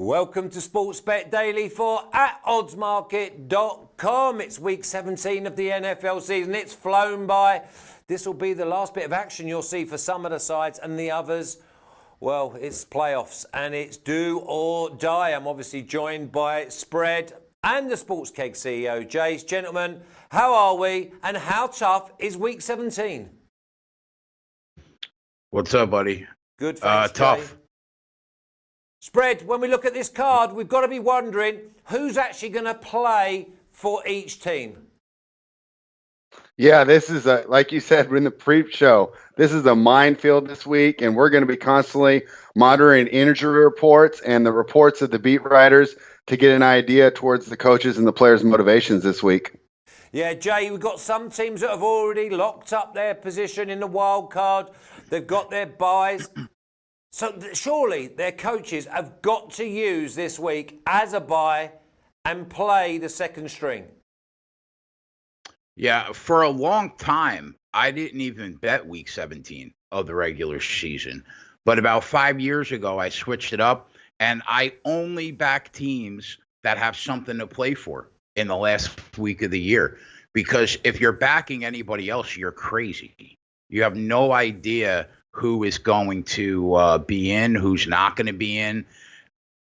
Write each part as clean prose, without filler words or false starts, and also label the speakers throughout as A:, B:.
A: Welcome to Sports Bet Daily for oddsmarket.com. It's week 17 of the NFL season. It's flown by. This will be the last bit of action you'll see for some of the sides, and the others, well, it's playoffs and it's do or die. I'm obviously joined by Spread and the Sports Keg CEO, Jace. Gentlemen, how are we and how tough is week 17?
B: What's up, buddy?
A: Good, thanks,
B: tough.
A: Jay. Spread, when we look at this card, we've got to be wondering who's actually going to play for each team.
C: Yeah, this is, like you said in the pre-show, this is a minefield this week, and we're going to be constantly monitoring injury reports and the reports of the beat writers to get an idea towards the coaches and the players' motivations this week.
A: Yeah, Jay, we've got some teams that have already locked up their position in the wild card. They've got their buys. So surely their coaches have got to use this week as a bye and play the second string.
B: Yeah, for a long time, I didn't even bet week 17 of the regular season. But about 5 years ago, I switched it up, and I only back teams that have something to play for in the last week of the year. Because if you're backing anybody else, you're crazy. You have no idea who is going to be in, who's not going to be in.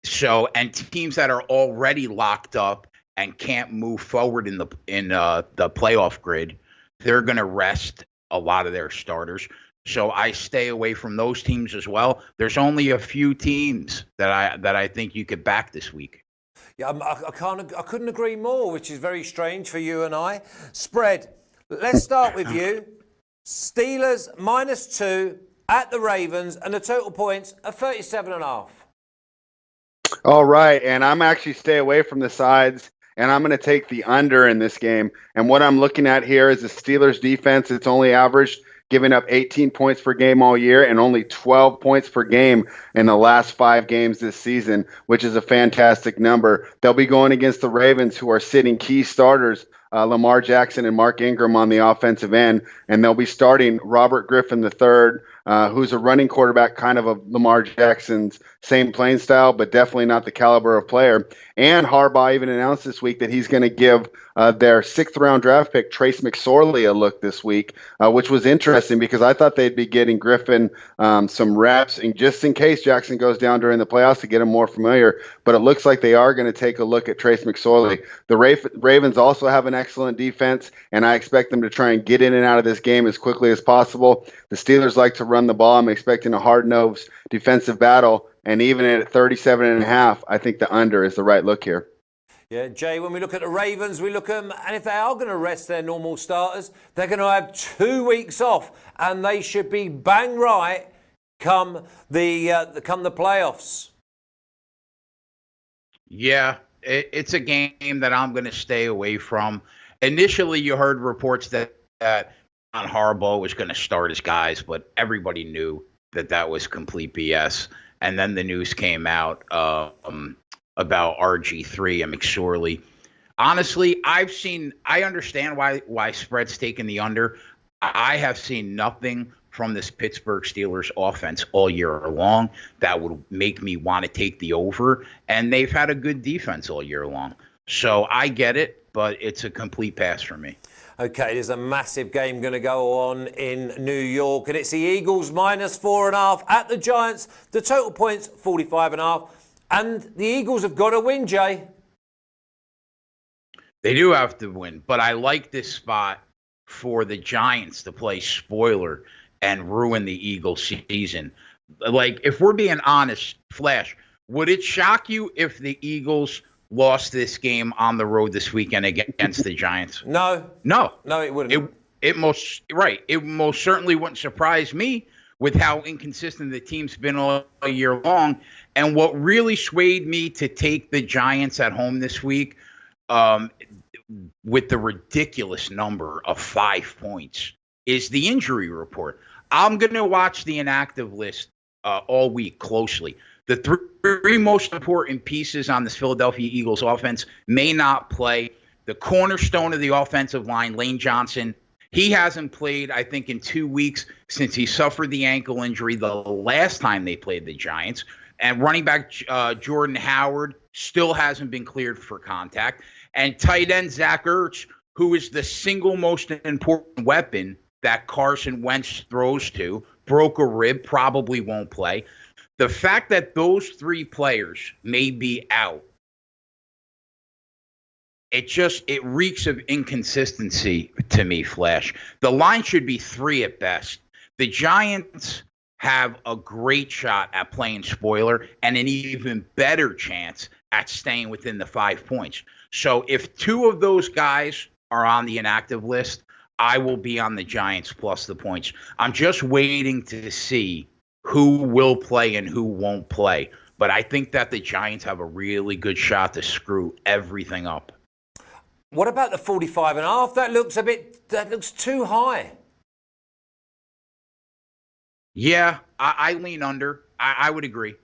B: So, and teams that are already locked up and can't move forward in the playoff grid, they're going to rest a lot of their starters. So I stay away from those teams as well. There's only a few teams that I think you could back this week.
A: Yeah, I couldn't agree more, which is very strange for you and I. Spread, let's start with you. Steelers -2 at the Ravens, and the total points are 37.5.
C: All right, and I'm actually stay away from the sides, and I'm going to take the under in this game. And what I'm looking at here is the Steelers defense. It's only averaged giving up 18 points per game all year and only 12 points per game in the last 5 games this season, which is a fantastic number. They'll be going against the Ravens, who are sitting key starters, Lamar Jackson and Mark Ingram on the offensive end, and they'll be starting Robert Griffin III, who's a running quarterback, kind of Lamar Jackson's same playing style, but definitely not the caliber of player. And Harbaugh even announced this week that he's going to give their 6th-round draft pick, Trace McSorley, a look this week, which was interesting because I thought they'd be getting Griffin some reps, and just in case Jackson goes down during the playoffs to get him more familiar. But it looks like they are going to take a look at Trace McSorley. The Ravens also have an excellent defense, and I expect them to try and get in and out of this game as quickly as possible. The Steelers like to run the ball. I'm expecting a hard-nosed defensive battle, and even at 37.5, I think the under is the right look here.
A: Yeah, Jay, when we look at the Ravens, we look at them, and if they are going to rest their normal starters, they're going to have 2 weeks off, and they should be bang right come the playoffs.
B: Yeah, it's a game that I'm going to stay away from. Initially, you heard reports that John Harbaugh was going to start his guys, but everybody knew that was complete BS. And then the news came out about RG3 and McSorley. Honestly, I understand why Spread's taking the under. I have seen nothing from this Pittsburgh Steelers offense all year long that would make me want to take the over. And they've had a good defense all year long. So I get it, but it's a complete pass for me.
A: Okay, there's a massive game going to go on in New York, and it's the Eagles -4.5 at the Giants. The total points 45.5, and the Eagles have got to win, Jay.
B: They do have to win, but I like this spot for the Giants to play spoiler and ruin the Eagles season. Like, if we're being honest, Flash, would it shock you if the Eagles lost this game on the road this weekend against the Giants?
A: No, it wouldn't.
B: It most certainly wouldn't surprise me with how inconsistent the team's been all year long. And what really swayed me to take the Giants at home this week, with the ridiculous number of 5 points, is the injury report. I'm going to watch the inactive list all week closely. The three most important pieces on this Philadelphia Eagles offense may not play. The cornerstone of the offensive line, Lane Johnson, he hasn't played, I think, in 2 weeks since he suffered the ankle injury the last time they played the Giants. And running back Jordan Howard still hasn't been cleared for contact. And tight end Zach Ertz, who is the single most important weapon that Carson Wentz throws to, broke a rib, probably won't play. The fact that those three players may be out, it reeks of inconsistency to me, Flash. The line should be 3 at best. The Giants have a great shot at playing spoiler and an even better chance at staying within the 5 points. So if 2 of those guys are on the inactive list, I will be on the Giants plus the points. I'm just waiting to see who will play and who won't play. But I think that the Giants have a really good shot to screw everything up.
A: What about the 45.5? That looks too high.
B: Yeah, I lean under. I would agree.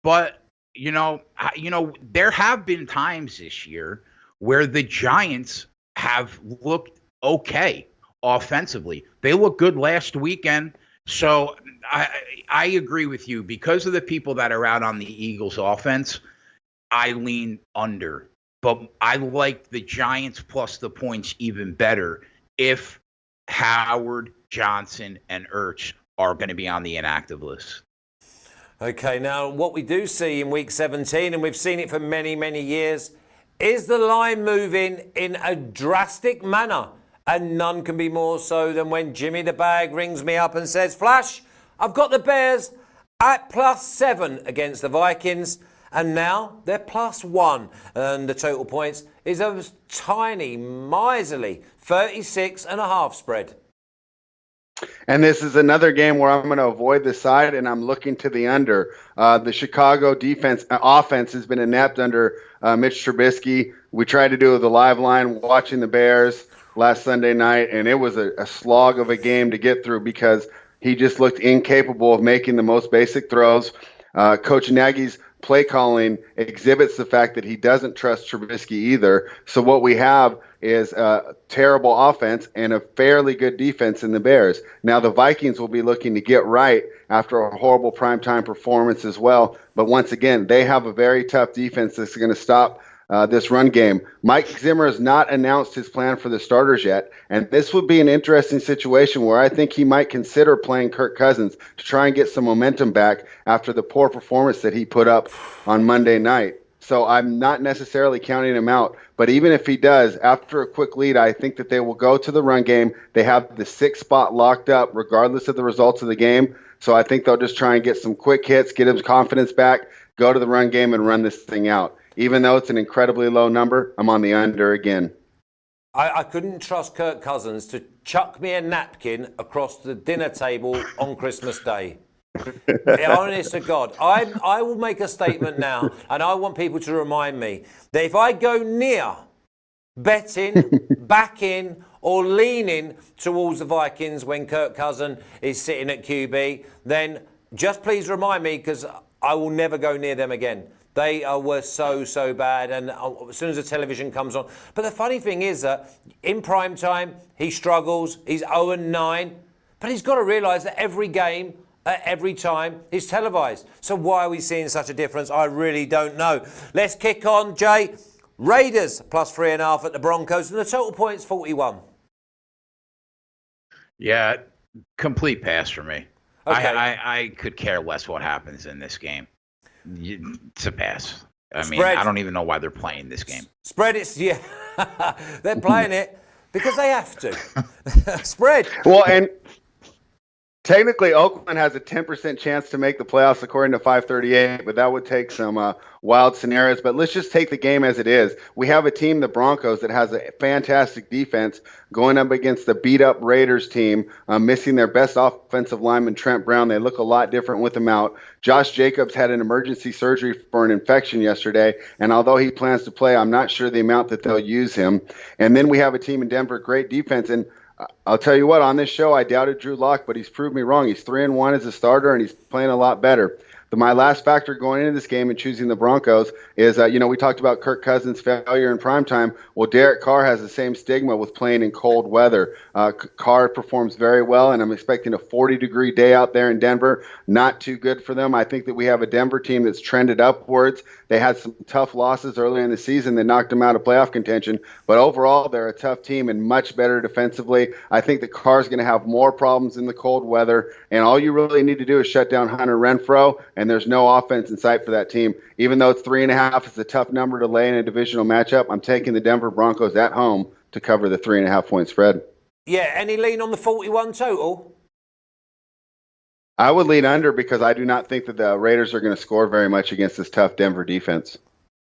B: But, there have been times this year where the Giants have looked okay offensively. They looked good last weekend. So I agree with you. Because of the people that are out on the Eagles offense, I lean under. But I like the Giants plus the points even better if Howard, Johnson, and Ertz are going to be on the inactive list.
A: Okay, now what we do see in Week 17, and we've seen it for many, many years, is the line moving in a drastic manner. And none can be more so than when Jimmy the Bag rings me up and says, Flash, I've got the Bears at +7 against the Vikings. And now they're +1. And the total points is a tiny, miserly 36.5 spread.
C: And this is another game where I'm going to avoid the side, and I'm looking to the under. The Chicago offense has been inept under Mitch Trubisky. We tried to do the live line watching the Bears last Sunday night, and it was a slog of a game to get through because he just looked incapable of making the most basic throws. Coach Nagy's play calling exhibits the fact that he doesn't trust Trubisky either. So what we have is a terrible offense and a fairly good defense in the Bears. Now the Vikings will be looking to get right after a horrible primetime performance as well. But once again, they have a very tough defense that's going to stop this run game. Mike Zimmer has not announced his plan for the starters yet, and this would be an interesting situation where I think he might consider playing Kirk Cousins to try and get some momentum back after the poor performance that he put up on Monday night. So I'm not necessarily counting him out, but even if he does, after a quick lead, I think that they will go to the run game. They have the 6th spot locked up regardless of the results of the game. So I think they'll just try and get some quick hits, get his confidence back, go to the run game and run this thing out. Even though it's an incredibly low number, I'm on the under again.
A: I couldn't trust Kirk Cousins to chuck me a napkin across the dinner table on Christmas Day. Honest to God, I will make a statement now, and I want people to remind me that if I go near betting, backing, or leaning towards the Vikings when Kirk Cousins is sitting at QB, then just please remind me, because I will never go near them again. They were so bad, and as soon as the television comes on. But the funny thing is that in prime time, he struggles. He's 0-9, but he's got to realise that every game, every time, is televised. So why are we seeing such a difference? I really don't know. Let's kick on, Jay. Raiders +3.5 at the Broncos, and the total points 41.
B: Yeah, complete pass for me.
A: Okay.
B: I could care less what happens in this game. It's a pass. I mean,
A: Spread.
B: I don't even know why they're playing this game.
A: Spread, yeah. They're playing it because they have to. Spread.
C: Well, and technically, Oakland has a 10% chance to make the playoffs according to 538, but that would take some wild scenarios. But let's just take the game as it is. We have a team, the Broncos, that has a fantastic defense going up against the beat-up Raiders team, missing their best offensive lineman, Trent Brown. They look a lot different with him out. Josh Jacobs had an emergency surgery for an infection yesterday, and although he plans to play, I'm not sure the amount that they'll use him. And then we have a team in Denver, great defense, and I'll tell you what, on this show, I doubted Drew Lock, but he's proved me wrong. He's 3-1 as a starter, and he's playing a lot better. My last factor going into this game and choosing the Broncos is, we talked about Kirk Cousins' failure in primetime. Well, Derek Carr has the same stigma with playing in cold weather. Carr performs very well, and I'm expecting a 40-degree day out there in Denver. Not too good for them. I think that we have a Denver team that's trended upwards. They had some tough losses earlier in the season that knocked them out of playoff contention, but overall, they're a tough team and much better defensively. I think that Carr's going to have more problems in the cold weather, and all you really need to do is shut down Hunter Renfrow, and there's no offense in sight for that team. Even though it's 3.5, it's a tough number to lay in a divisional matchup. I'm taking the Denver Broncos at home to cover the 3.5-point spread.
A: Yeah, any lean on the 41 total?
C: I would lean under because I do not think that the Raiders are going to score very much against this tough Denver defense.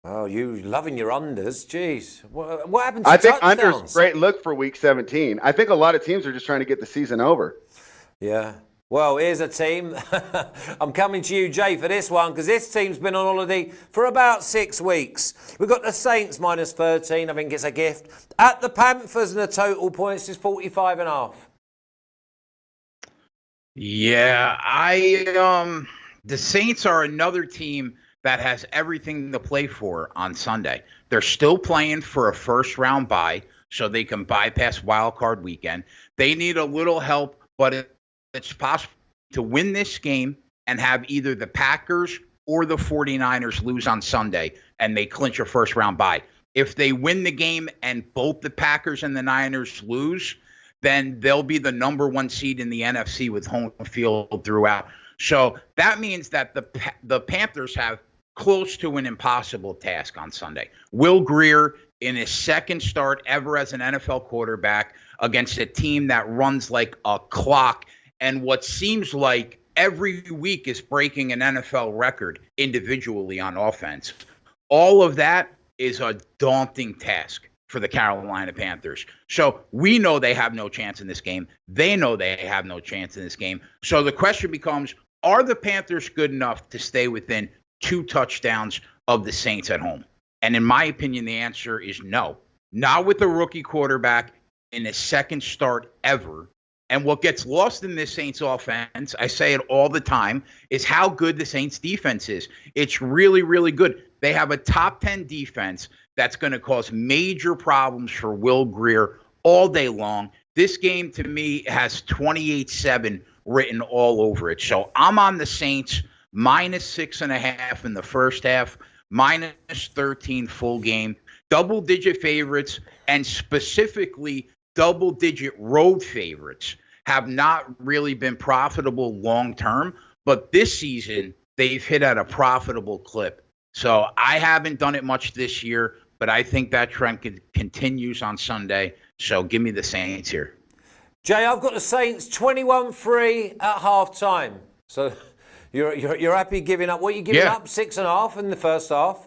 A: Oh, you loving your unders. Jeez. What happened to
C: I think
A: touchdowns?
C: under's a great look for Week 17. I think a lot of teams are just trying to get the season over.
A: Yeah. Well, here's a team. I'm coming to you, Jay, for this one, because this team's been on holiday for about 6 weeks. We've got the Saints minus 13. I think it's a gift. At the Panthers, and the total points is 45.5.
B: Yeah, the Saints are another team that has everything to play for on Sunday. They're still playing for a first-round bye, so they can bypass Wild Card Weekend. They need a little help, but it's possible to win this game and have either the Packers or the 49ers lose on Sunday, and they clinch a first-round bye. If they win the game and both the Packers and the Niners lose, then they'll be the number 1 seed in the NFC with home field throughout. So that means that the Panthers have close to an impossible task on Sunday. Will Grier, in his second start ever as an NFL quarterback against a team that runs like a clock, and what seems like every week is breaking an NFL record individually on offense. All of that is a daunting task for the Carolina Panthers. So we know they have no chance in this game. They know they have no chance in this game. So the question becomes, are the Panthers good enough to stay within 2 touchdowns of the Saints at home? And in my opinion, the answer is no. Not with a rookie quarterback in his second start ever. And what gets lost in this Saints offense, I say it all the time, is how good the Saints defense is. It's really, really good. They have a top 10 defense that's going to cause major problems for Will Grier all day long. This game, to me, has 28-7 written all over it. So I'm on the Saints minus 6.5 in the first half, minus 13 full game, double-digit favorites, and specifically double-digit road favorites have not really been profitable long-term, but this season they've hit at a profitable clip. So I haven't done it much this year, but I think that trend continues on Sunday. So give me the Saints here.
A: Jay, I've got the Saints 21-3 at half-time. So you're happy giving up? What are you giving up? 6.5 in the first half?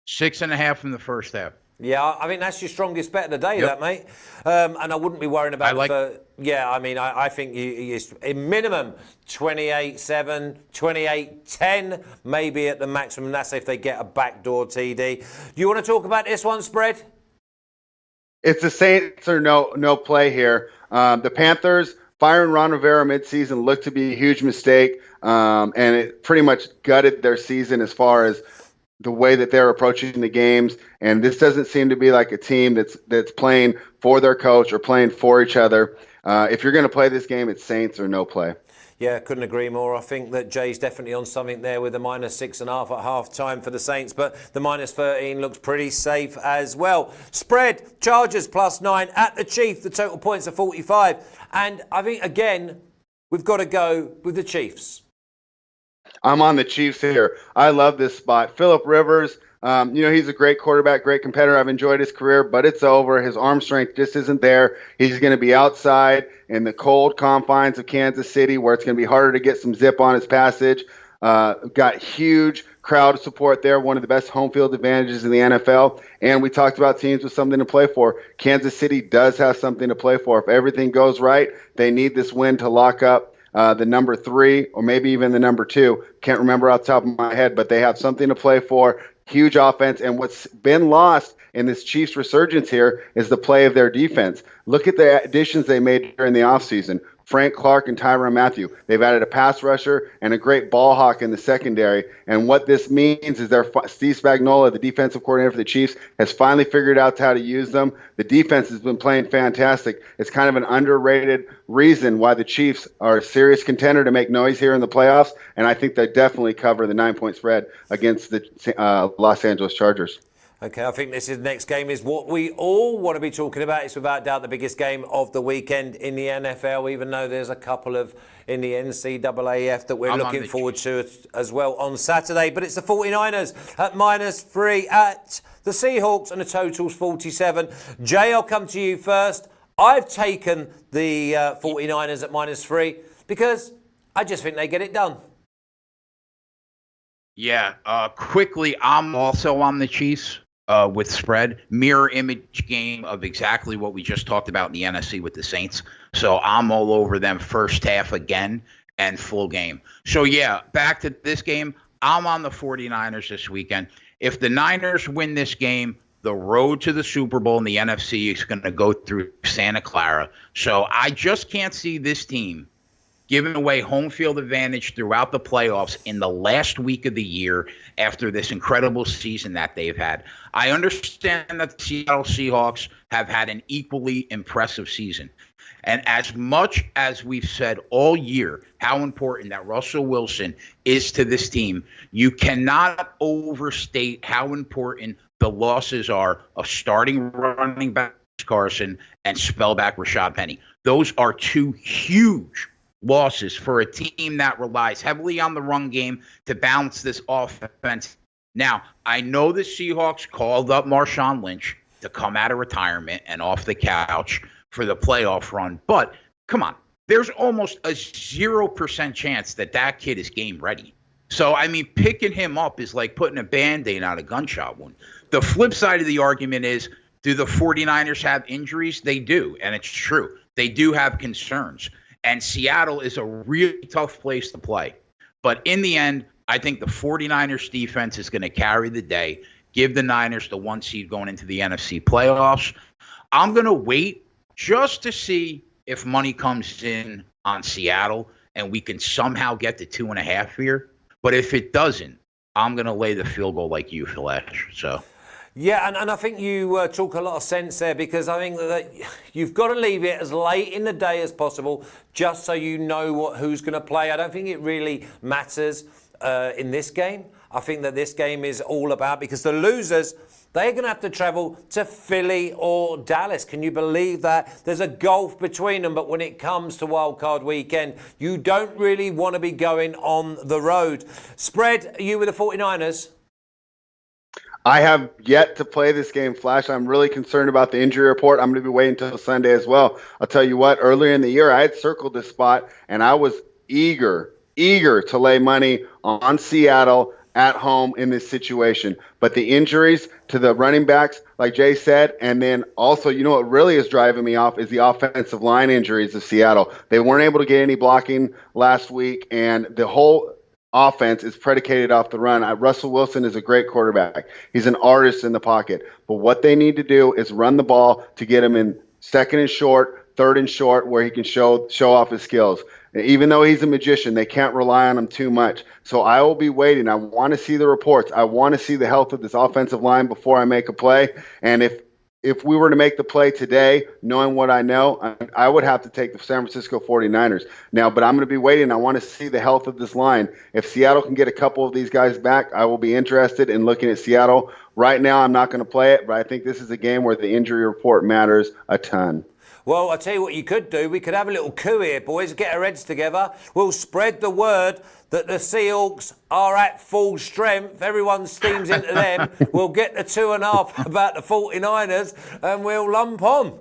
B: 6.5 in the first half.
A: Yeah, I mean, that's your strongest bet of the day, that, mate. And I wouldn't be worrying about I think it's a minimum 28-7, 28-10, maybe at the maximum. That's if they get a backdoor TD. You want to talk about this one, spread?
C: It's the Saints or no play here. The Panthers firing Ron Rivera midseason looked to be a huge mistake, and it pretty much gutted their season as far as the way that they're approaching the games. And this doesn't seem to be like a team that's playing for their coach or playing for each other. If you're going to play this game, it's Saints or no play.
A: Yeah, couldn't agree more. I think that Jay's definitely on something there with the minus 6.5 at half time for the Saints, but the minus 13 looks pretty safe as well. Spread, Chargers +9 at the Chiefs. The total points are 45. And I think, again, we've got to go with the Chiefs.
C: I'm on the Chiefs here. I love this spot. Phillip Rivers, he's a great quarterback, great competitor. I've enjoyed his career, but it's over. His arm strength just isn't there. He's going to be outside in the cold confines of Kansas City where it's going to be harder to get some zip on his passage. Got huge crowd support there, one of the best home field advantages in the NFL. And we talked about teams with something to play for. Kansas City does have something to play for. If everything goes right, they need this win to lock up the number 3 or maybe even the number 2. Can't remember off the top of my head, but they have something to play for. Huge offense. And what's been lost in this Chiefs resurgence here is the play of their defense. Look at the additions they made during the offseason. Frank Clark and Tyrann Mathieu. They've added a pass rusher and a great ball hawk in the secondary. And what this means is Steve Spagnuolo, the defensive coordinator for the Chiefs, has finally figured out how to use them. The defense has been playing fantastic. It's kind of an underrated reason why the Chiefs are a serious contender to make noise here in the playoffs. And I think they definitely cover the 9-point spread against the Los Angeles Chargers.
A: Okay, I think this next game is what we all want to be talking about. It's without doubt the biggest game of the weekend in the NFL, even though there's a couple of in the NCAAF that we're looking forward to as well on Saturday. But it's the 49ers at -3 at the Seahawks, and the total's 47. Jay, I'll come to you first. I've taken the 49ers at -3 because I just think they get it done.
B: Yeah, quickly, I'm also on the Chiefs. With spread, mirror image game of exactly what we just talked about in the NFC with the Saints. So I'm all over them first half again and full game. So yeah, back to this game. I'm on the 49ers this weekend. If the Niners win this game, the road to the Super Bowl in the NFC is going to go through Santa Clara. So I just can't see this team giving away home field advantage throughout the playoffs in the last week of the year after this incredible season that they've had. I understand that the Seattle Seahawks have had an equally impressive season. And as much as we've said all year how important that Russell Wilson is to this team, you cannot overstate how important the losses are of starting running back Carson and spellback Rashad Penny. Those are two huge losses for a team that relies heavily on the run game to balance this offense. Now, I know the Seahawks called up Marshawn Lynch to come out of retirement and off the couch for the playoff run, but come on, there's almost a 0% chance that that kid is game ready. So, I mean, picking him up is like putting a Band-Aid on a gunshot wound. The flip side of the argument is, do the 49ers have injuries? They do, and it's true. They do have concerns. And Seattle is a really tough place to play. But in the end, I think the 49ers defense is going to carry the day, give the Niners the 1 seed going into the NFC playoffs. I'm going to wait just to see if money comes in on Seattle and we can somehow get to 2.5 here. But if it doesn't, I'm going to lay the field goal like you, Fletch. So.
A: Yeah, and I think you talk a lot of sense there, because I think that you've got to leave it as late in the day as possible just so you know who's going to play. I don't think it really matters in this game. I think that this game is all about, because the losers, they're going to have to travel to Philly or Dallas. Can you believe that? There's a gulf between them, but when it comes to wildcard weekend, you don't really want to be going on the road. Spread, are you with the 49ers?
C: I have yet to play this game, Flash. I'm really concerned about the injury report. I'm going to be waiting until Sunday as well. I'll tell you what, earlier in the year, I had circled this spot, and I was eager to lay money on Seattle at home in this situation. But the injuries to the running backs, like Jay said, and then also, you know what really is driving me off is the offensive line injuries of Seattle. They weren't able to get any blocking last week, and the whole offense is predicated off the run. Russell Wilson is a great quarterback. He's an artist in the pocket. But what they need to do is run the ball to get him in second and short, third and short, where he can show off his skills. Even though he's a magician, they can't rely on him too much. So I will be waiting. I want to see the reports. I want to see the health of this offensive line before I make a play. And if we were to make the play today, knowing what I know, I would have to take the San Francisco 49ers. Now, but I'm going to be waiting. I want to see the health of this line. If Seattle can get a couple of these guys back, I will be interested in looking at Seattle. Right now, I'm not going to play it, but I think this is a game where the injury report matters a ton.
A: Well, I'll tell you what you could do. We could have a little coup here, boys. Get our heads together. We'll spread the word that the Seahawks are at full strength. Everyone steams into them. We'll get the 2.5 about the 49ers, and we'll lump on.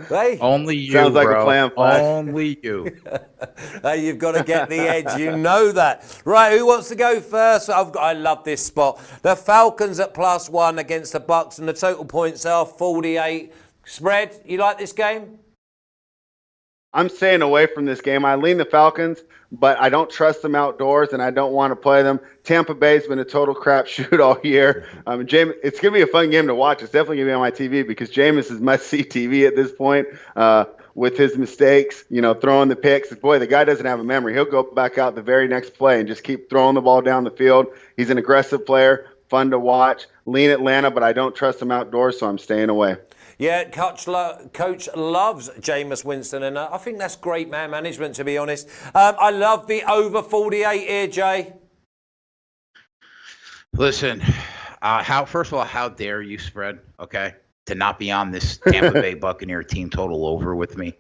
A: Hey?
B: Only you,
C: sounds like
B: bro.
C: A plan, Flash.
B: Only you.
A: Hey, you've got to get the edge. You know that. Right, who wants to go first? I love this spot. The Falcons at +1 against the Bucs, and the total points are 48. Spread, you like this game?
C: I'm staying away from this game. I lean the Falcons, but I don't trust them outdoors, and I don't want to play them. Tampa Bay's been a total crapshoot all year. Jameis, it's going to be a fun game to watch. It's definitely going to be on my TV because Jameis is must-see TV at this point. with his mistakes, throwing the picks. Boy, the guy doesn't have a memory. He'll go back out the very next play and just keep throwing the ball down the field. He's an aggressive player, fun to watch. Lean Atlanta, but I don't trust him outdoors, so I'm staying away.
A: Yeah, Coach loves Jameis Winston, and I think that's great man management, to be honest. I love the over 48 here, Jay.
B: Listen, first of all, how dare you spread, okay, to not be on this Tampa Bay Buccaneer team total over with me?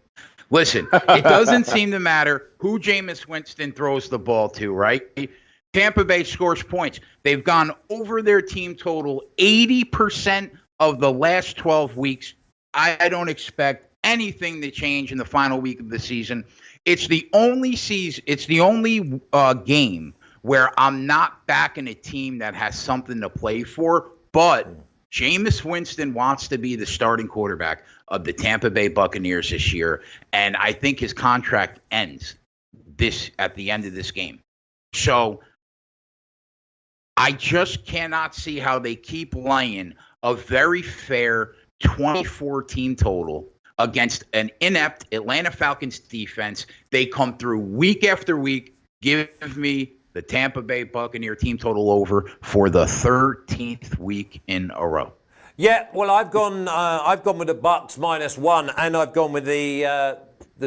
B: Listen, it doesn't seem to matter who Jameis Winston throws the ball to, right? Tampa Bay scores points. They've gone over their team total 80% of the last 12 weeks. I don't expect anything to change in the final week of the season. It's the only game where I'm not backing a team that has something to play for, but Jameis Winston wants to be the starting quarterback of the Tampa Bay Buccaneers this year, and I think his contract ends at the end of this game. So I just cannot see how they keep laying a very fair 24 team total against an inept Atlanta Falcons defense. They come through week after week. Give me the Tampa Bay Buccaneer team total over for the 13th week in a row.
A: Yeah, well, I've gone with the Bucs -1, and I've gone with the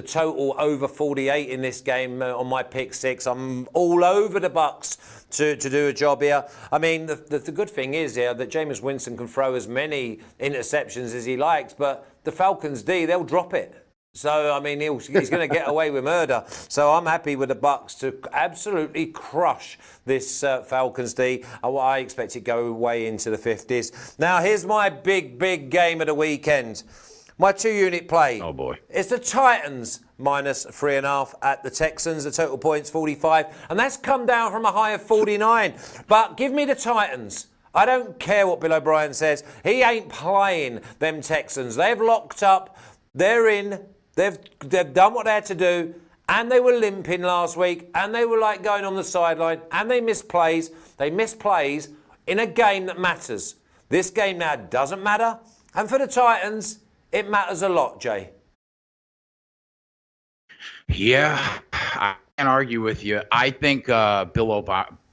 A: total over 48 in this game on my pick 6. I'm all over the Bucs to do a job here. I mean, the good thing is here that Jameis Winston can throw as many interceptions as he likes, but the Falcons D, they'll drop it. So, I mean, he's going to get away with murder. So I'm happy with the Bucs to absolutely crush this Falcons D. I expect it to go way into the 50s. Now, here's my big game of the weekend. My 2-unit play.
B: Oh, boy.
A: It's the Titans -3.5 at the Texans. The total points 45. And that's come down from a high of 49. But give me the Titans. I don't care what Bill O'Brien says. He ain't playing them Texans. They've locked up. They're in. They've done what they had to do. And they were limping last week. And they were like going on the sideline. And they missed plays. They missed plays in a game that matters. This game now doesn't matter. And for the Titans, it matters a lot, Jay.
B: Yeah, I can't argue with you. I think Bill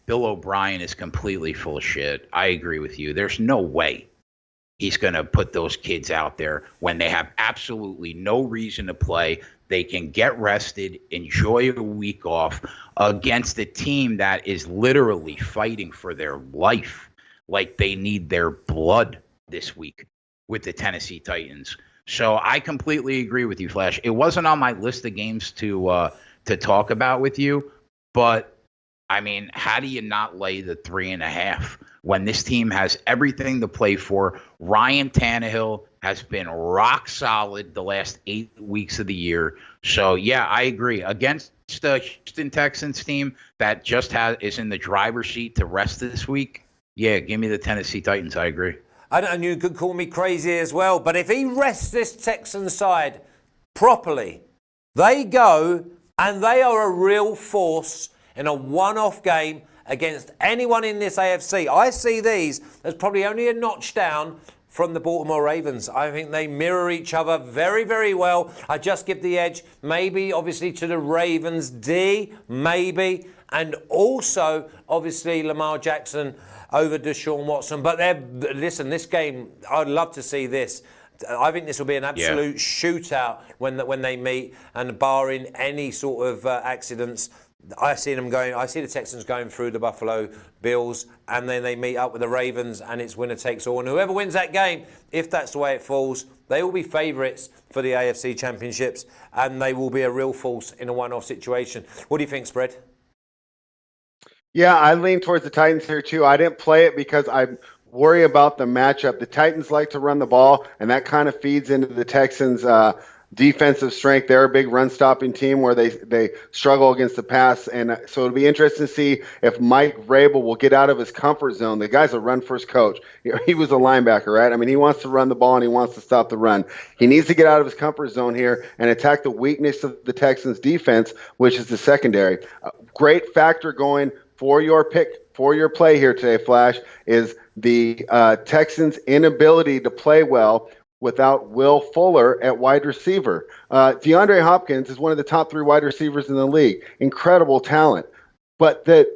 B: O'Brien is completely full of shit. I agree with you. There's no way he's going to put those kids out there when they have absolutely no reason to play. They can get rested, enjoy a week off against a team that is literally fighting for their life, like they need their blood this week with the Tennessee Titans. So I completely agree with you, Flash. It wasn't on my list of games to talk about with you, but I mean, how do you not lay the 3.5 when this team has everything to play for? Ryan Tannehill has been rock solid the last 8 weeks of the year. So yeah, I agree. Against the Houston Texans team that just is in the driver's seat to rest this week, yeah, give me the Tennessee Titans. I agree.
A: And you could call me crazy as well, but if he rests this Texan side properly, they go and they are a real force in a one-off game against anyone in this AFC. I see these as probably only a notch down from the Baltimore Ravens. I think they mirror each other very, very well. I just give the edge, maybe, obviously, to the Ravens D, maybe, and also, obviously, Lamar Jackson over Deshaun Watson. But listen, this game, I'd love to see this. I think this will be an absolute shootout when they meet, and barring any sort of accidents, I see the Texans going through the Buffalo Bills, and then they meet up with the Ravens, and it's winner takes all. And whoever wins that game, if that's the way it falls, they will be favourites for the AFC Championships, and they will be a real force in a one-off situation. What do you think, Spread?
C: Yeah, I lean towards the Titans here too. I didn't play it because I worry about the matchup. The Titans like to run the ball, and that kind of feeds into the Texans' defensive strength. They're a big run-stopping team where they struggle against the pass, and so it'll be interesting to see if Mike Vrabel will get out of his comfort zone. The guy's a run-first coach. He was a linebacker, right? I mean, he wants to run the ball, and he wants to stop the run. He needs to get out of his comfort zone here and attack the weakness of the Texans' defense, which is the secondary. Great factor going for your play here today, Flash, is the Texans' inability to play well without Will Fuller at wide receiver. DeAndre Hopkins is one of the top 3 wide receivers in the league. Incredible talent. But the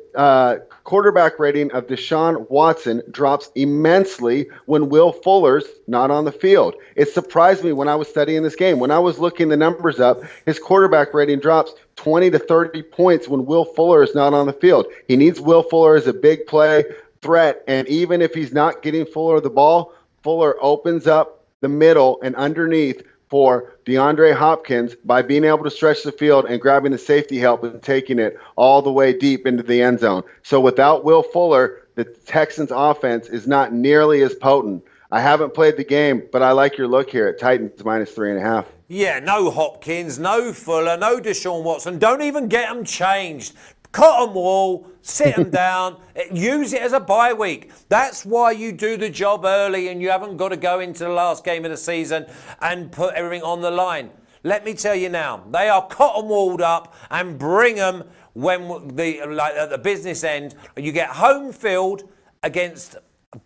C: quarterback rating of Deshaun Watson drops immensely when Will Fuller's not on the field. It surprised me when I was studying this game. When I was looking the numbers up, his quarterback rating drops 20 to 30 points when Will Fuller is not on the field. He needs Will Fuller as a big play threat, and even if he's not getting Fuller the ball, Fuller opens up the middle and underneath for DeAndre Hopkins by being able to stretch the field and grabbing the safety help and taking it all the way deep into the end zone. So without Will Fuller, the Texans offense is not nearly as potent. I haven't played the game, but I like your look here at Titans minus 3.5.
A: Yeah, no Hopkins, no Fuller, no Deshaun Watson. Don't even get them changed. Cut them all, sit them down, use it as a bye week. That's why you do the job early and you haven't got to go into the last game of the season and put everything on the line. Let me tell you now, they are cotton walled up and bring them when at the business end. You get home field against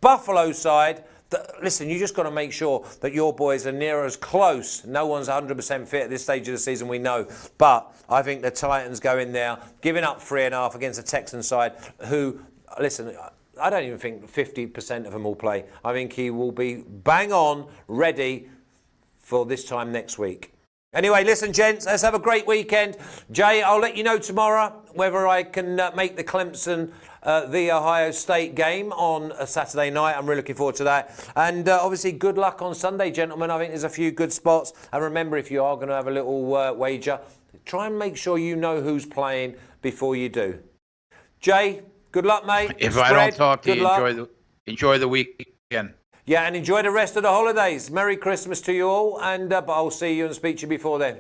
A: Buffalo side. Listen, you just got to make sure that your boys are near as close. No one's 100% fit at this stage of the season, we know. But I think the Titans go in there, giving up 3.5 against the Texans side, who, listen, I don't even think 50% of them will play. I think he will be bang on, ready for this time next week. Anyway, listen, gents, let's have a great weekend. Jay, I'll let you know tomorrow whether I can make the Clemson the Ohio State game on a Saturday night. I'm really looking forward to that. And obviously, good luck on Sunday, gentlemen. I think there's a few good spots. And remember, if you are going to have a little wager, try and make sure you know who's playing before you do. Jay, good luck, mate.
B: If I don't talk to you, enjoy the weekend.
A: Yeah, and enjoy the rest of the holidays. Merry Christmas to you all. And but I'll see you and speak to you before then.